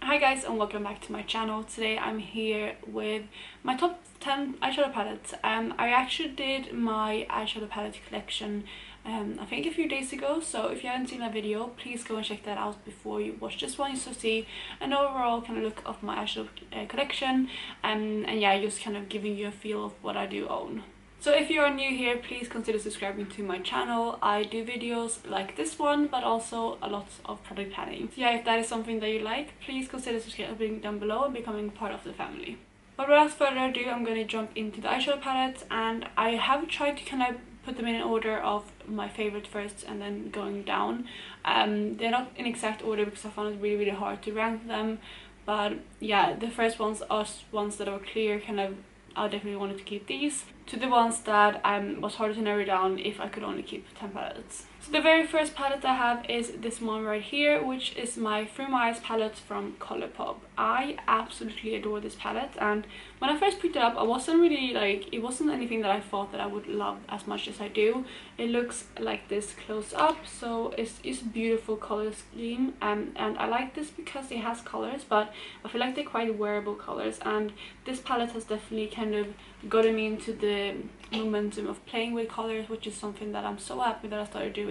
Hi guys, and welcome back to my channel. Today I'm here with my top 10 eyeshadow palettes. I actually did my eyeshadow palette collection I think a few days ago, so if you haven't seen that video, please go and check that out before you watch this one, just to see an overall kind of look of my eyeshadow collection, and yeah, just kind of giving you a feel of what I do own. So if you are new here, please consider subscribing to my channel. I do videos like this one, but also a lot of product planning. So yeah, if that is something that you like, please consider subscribing down below and becoming part of the family. But without further ado, I'm going to jump into the eyeshadow palettes, and I have tried to kind of put them in an order of my favorite first and then going down. They're not in exact order because I found it really hard to rank them, but yeah, the first ones are ones that are clear, kind of I definitely wanted to keep these, to the ones that was harder to narrow down if I could only keep 10 palettes. So the very first palette I have is this one right here, which is my Through My Eyes palette from Colourpop. I absolutely adore this palette, and when I first picked it up, I wasn't really like, it wasn't anything that I thought that I would love as much as I do. It looks like this close up, so it's a beautiful color scheme, and I like this because it has colors, but I feel like they're quite wearable colors, and this palette has definitely kind of gotten me into the momentum of playing with colors, which is something that I'm so happy that I started doing.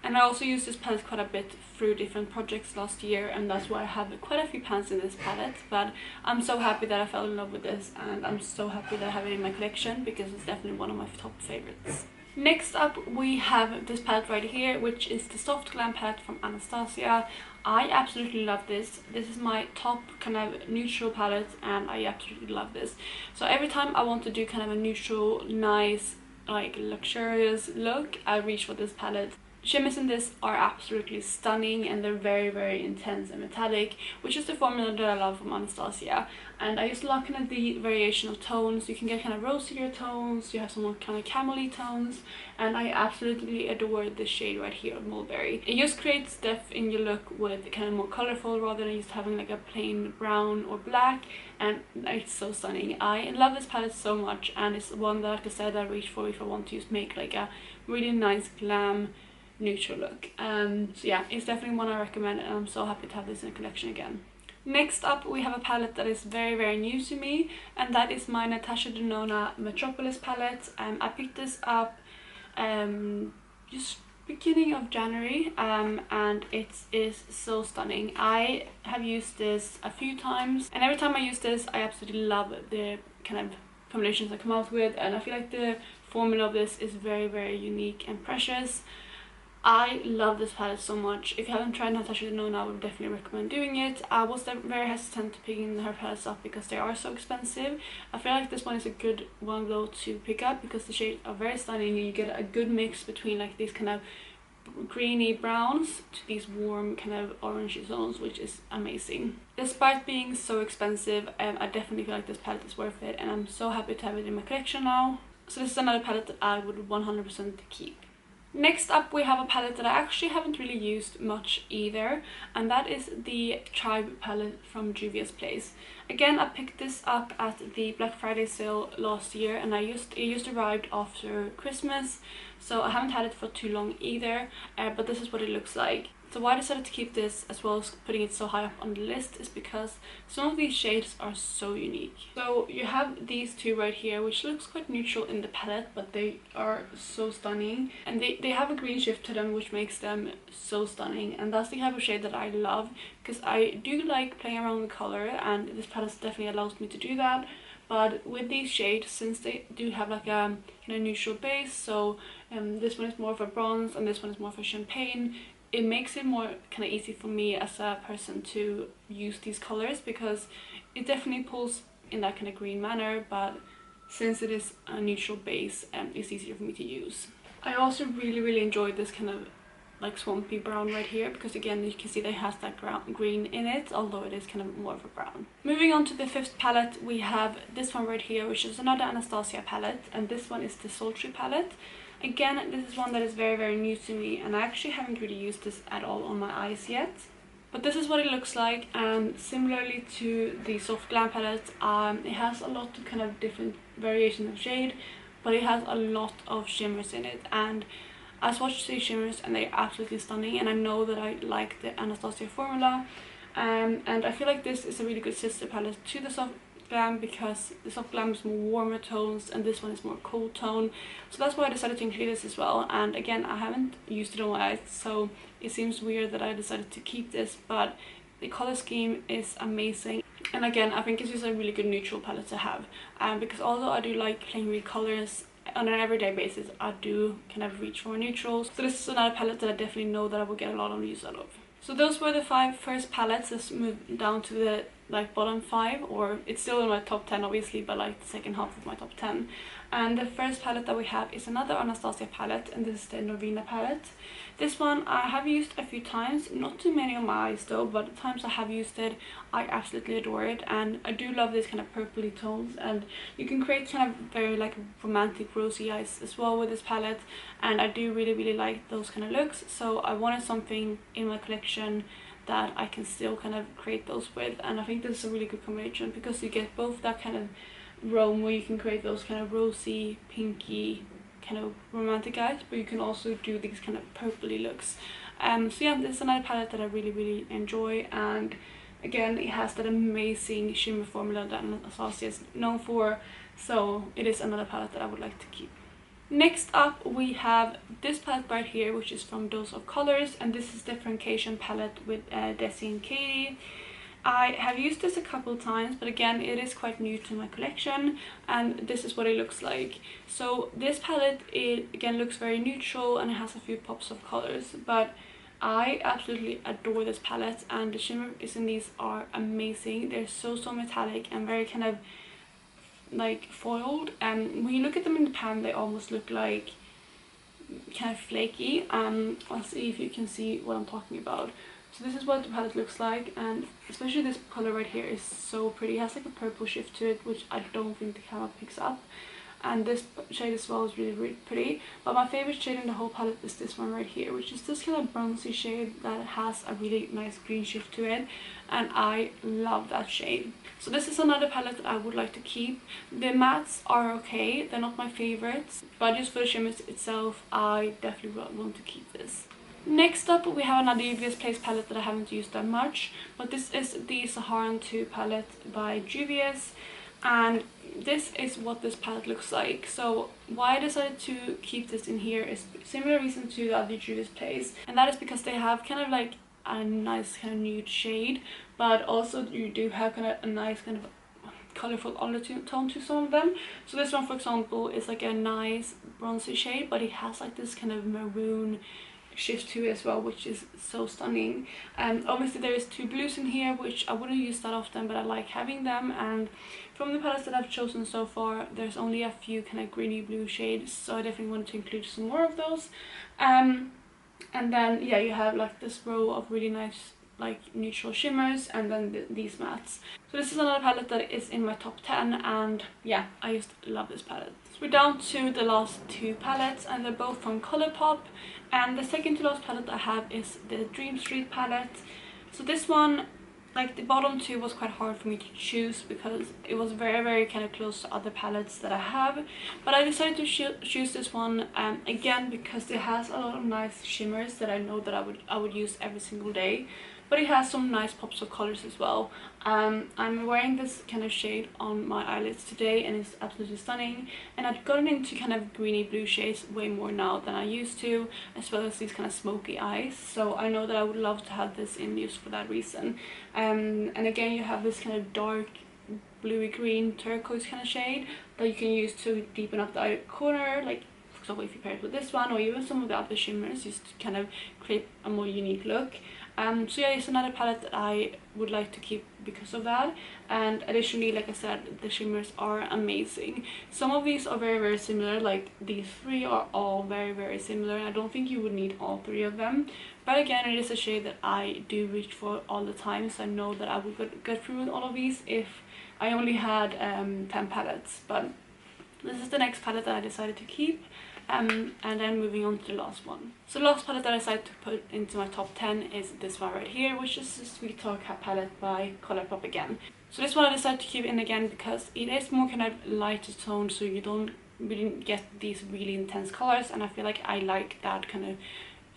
And I also used this palette quite a bit through different projects last year, and that's why I have quite a few pans in this palette. But I'm so happy that I fell in love with this, and I'm so happy that I have it in my collection because it's definitely one of my top favorites. Next up, we have this palette right here, which is the Soft Glam palette from Anastasia. I absolutely love this. This is my top kind of neutral palette, and I absolutely love this. So every time I want to do kind of a neutral, nice, like luxurious look, I reach for this palette. Shimmers in this are absolutely stunning, and they're very intense and metallic, which is the formula that I love from Anastasia. And I just love kind of the variation of tones. You can get kind of rosier tones, you have some more kind of camel-y tones, and I absolutely adore this shade right here of Mulberry. It just creates depth in your look with kind of more colorful rather than just having like a plain brown or black, and it's so stunning. I love this palette so much, and it's one that, like I said, I reach for if I want to just make like a really nice glam neutral look. So yeah, it's definitely one I recommend, and I'm so happy to have this in a collection again. Next up, we have a palette that is very new to me, and that is my Natasha Denona Metropolis palette. I picked this up just beginning of January, and it is so stunning. I have used this a few times, and every time I use this, I absolutely love the kind of combinations I come out with, and I feel like the formula of this is very unique and precious. I love this palette so much. If you haven't tried Natasha Denona, I would definitely recommend doing it. I was very hesitant to picking her palettes up because they are so expensive. I feel like this one is a good one though to pick up because the shades are very stunning, and you get a good mix between like these kind of greeny browns to these warm kind of orangey tones, which is amazing. Despite being so expensive, I definitely feel like this palette is worth it, and I'm so happy to have it in my collection now. So this is another palette that I would 100% keep. Next up, we have a palette that I actually haven't really used much either, and that is the Tribe palette from Juvia's Place. Again, I picked this up at the Black Friday sale last year, and it just arrived after Christmas, so I haven't had it for too long either, but this is what it looks like. So why I decided to keep this as well as putting it so high up on the list is because some of these shades are so unique. So you have these two right here, which looks quite neutral in the palette, but they are so stunning, and they have a green shift to them, which makes them so stunning, and that's the type of shade that I love because I do like playing around with color, and this palette definitely allows me to do that. But with these shades, since they do have like a kind of neutral base, so this one is more of a bronze and this one is more of a champagne, it makes it more kind of easy for me as a person to use these colors because it definitely pulls in that kind of green manner, but since it is a neutral base, it's easier for me to use. I also really enjoyed this kind of like swampy brown right here because again you can see that it has that green in it, although it is kind of more of a brown. Moving on to the fifth palette, we have this one right here, which is another Anastasia palette, and this one is the Sultry palette. Again, this is one that is very new to me, and I actually haven't really used this at all on my eyes yet. But this is what it looks like, and similarly to the Soft Glam palette, it has a lot of kind of different variations of shade, but it has a lot of shimmers in it, and I swatched these shimmers and they're absolutely stunning, and I know that I like the Anastasia formula, and I feel like this is a really good sister palette to the Soft Glam, because the Soft Glam is more warmer tones and this one is more cool tone. So that's why I decided to include this as well. And again, I haven't used it on my eyes, so it seems weird that I decided to keep this, but the color scheme is amazing. And again, I think it's just a really good neutral palette to have, because although I do like playing with colors on an everyday basis, I do kind of reach for neutrals. So this is another palette that I definitely know that I will get a lot of use out of. So those were the 5 first palettes. Let's move down to the bottom 5, or it's still in my top 10 obviously, but like the second half of my top 10. And the first palette that we have is another Anastasia palette, and this is the Norvina palette. This one I have used a few times, not too many on my eyes though, but the times I have used it, I absolutely adore it. And I do love this kind of purpley tones, and you can create kind of very like romantic rosy eyes as well with this palette, and I do really like those kind of looks. So I wanted something in my collection that I can still kind of create those with, and I think this is a really good combination, because you get both that kind of Rome where you can create those kind of rosy, pinky, kind of romantic eyes, but you can also do these kind of purpley looks. So yeah, this is another palette that I really enjoy, and again, it has that amazing shimmer formula that Anastasia is known for, so it is another palette that I would like to keep. Next up we have this palette right here, which is from Dose of Colors, and this is the Friendcation palette with Desi and Katie. I have used this a couple times, but again, it is quite new to my collection, and this is what it looks like. So this palette, it again looks very neutral and it has a few pops of colors, but I absolutely adore this palette, and the shimmers in these are amazing. They're so metallic and very kind of like foiled, and when you look at them in the pan, they almost look like kind of flaky. I'll see if you can see what I'm talking about. So this is what the palette looks like, and especially this color right here is so pretty. It has like a purple shift to it, which I don't think the camera picks up, and this shade as well is really pretty. But my favorite shade in the whole palette is this one right here, which is this kind of bronzy shade that has a really nice green shift to it, and I love that shade. So this is another palette that I would like to keep. The mattes are okay, they're not my favorites, but just for the shimmers itself, I definitely want to keep this. Next up we have another Juvia's Place palette that I haven't used that much, but this is the Saharian 2 palette by Juvia's, and this is what this palette looks like. So why I decided to keep this in here is similar reason to the other Juvia's Place, and that is because they have kind of like a nice kind of nude shade, but also you do have kind of a nice kind of colorful undertone to some of them. So this one, for example, is like a nice bronzy shade, but it has like this kind of maroon shift to it as well, which is so stunning. And obviously there is 2 blues in here, which I wouldn't use that often, but I like having them. And from the palettes that I've chosen so far, there's only a few kind of greeny blue shades, so I definitely wanted to include some more of those. And then yeah, you have like this row of really nice like neutral shimmers, and then these mattes. So this is another palette that is in my top 10, and yeah, I just love this palette. So we're down to the last 2 palettes, and they're both from Colourpop, and the second to last palette I have is the Dream Street palette. So this one, like the bottom 2 was quite hard for me to choose because it was very kind of close to other palettes that I have, but I decided to choose this one again because it has a lot of nice shimmers that I know that I would use every single day, but it has some nice pops of colors as well. I'm wearing this kind of shade on my eyelids today, and it's absolutely stunning, and I've gotten into kind of greeny blue shades way more now than I used to, as well as these kind of smoky eyes, so I know that I would love to have this in use for that reason. And again, you have this kind of dark bluey green turquoise kind of shade that you can use to deepen up the eye corner, like for example if you pair it with this one, or even some of the other shimmers, just to kind of create a more unique look. So yeah, it's another palette that I would like to keep because of that. And additionally, like I said, the shimmers are amazing. Some of these are very similar, like these 3 are all very similar. I don't think you would need all 3 of them, but again, it is a shade that I do reach for all the time, so I know that I would get through with all of these if I only had 10 palettes. But this is the next palette that I decided to keep. And then moving on to the last one. So the last palette that I decided to put into my top 10 is this one right here, which is the Sweet Talk palette by Colourpop again. So this one I decided to keep in again because it is more kind of lighter tone, so you don't really get these really intense colors, and I feel like I like that kind of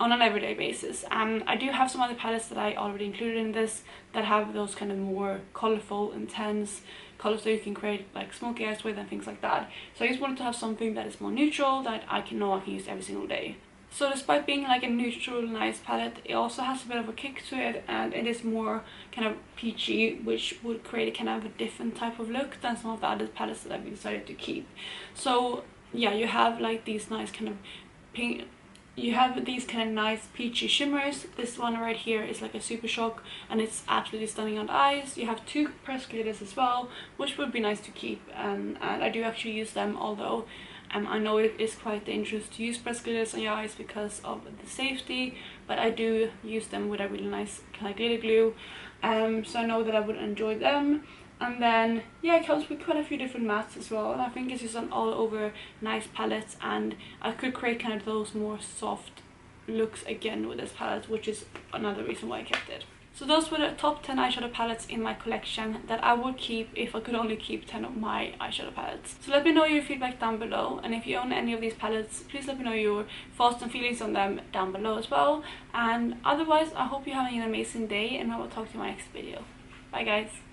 on an everyday basis. I do have some other palettes that I already included in this that have those kind of more colourful, intense colours that you can create like smoky eyes with and things like that. So I just wanted to have something that is more neutral, that I can use every single day. So despite being like a neutral, nice palette, it also has a bit of a kick to it, and it is more kind of peachy, which would create a kind of a different type of look than some of the other palettes that I've decided to keep. So yeah, you have like these nice kind of pink, you have these kind of nice peachy shimmers. This one right here is like a super shock, and it's absolutely stunning on the eyes. You have 2 pressed glitters as well, which would be nice to keep, and I do actually use them, although I know it is quite dangerous to use pressed glitters on your eyes because of the safety, but I do use them with a really nice kind of glitter glue, so I know that I would enjoy them. And then yeah, it comes with quite a few different mattes as well, and I think it's just an all over nice palette, and I could create kind of those more soft looks again with this palette, which is another reason why I kept it. So those were the top 10 eyeshadow palettes in my collection that I would keep if I could only keep 10 of my eyeshadow palettes. So let me know your feedback down below, and if you own any of these palettes, please let me know your thoughts and feelings on them down below as well. And otherwise, I hope you're having an amazing day, and I will talk to you in my next video. Bye guys!